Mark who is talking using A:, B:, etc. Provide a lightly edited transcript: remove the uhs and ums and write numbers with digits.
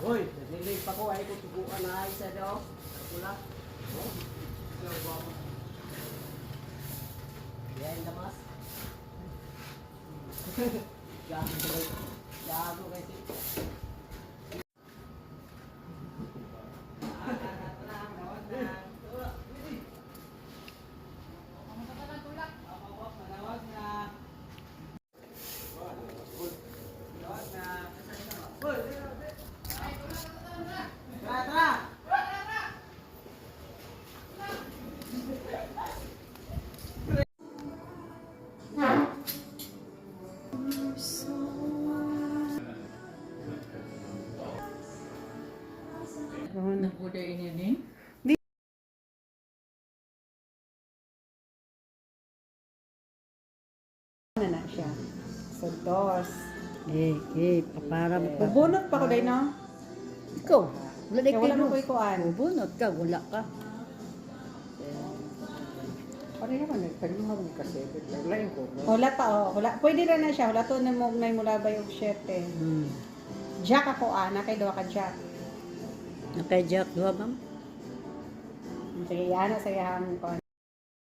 A: Hoy, nagnilig pa ko ay ko tuguan na ay sa daw. Pula. Oh. Yan lamas. Gago kasi.
B: Nag-order ini ni?
C: Na siya. So, dos.
D: Papara mo ka.
C: Bubunot pa ko dahil, no?
D: Ikaw, wala na
C: Kaya wala mo ko ikuan.
D: Bubunot ka, wala ka.
A: Pareha man nagtanong mo kasi lain ko.
C: Wala pa, oh. Wala. Pwede na na siya. Wala to na mo na mula ba yung shirt, eh. Jack ako, kay dawa ka Jack.
D: Nakay Jack, duha bang?
C: Sige, yan na sa iyang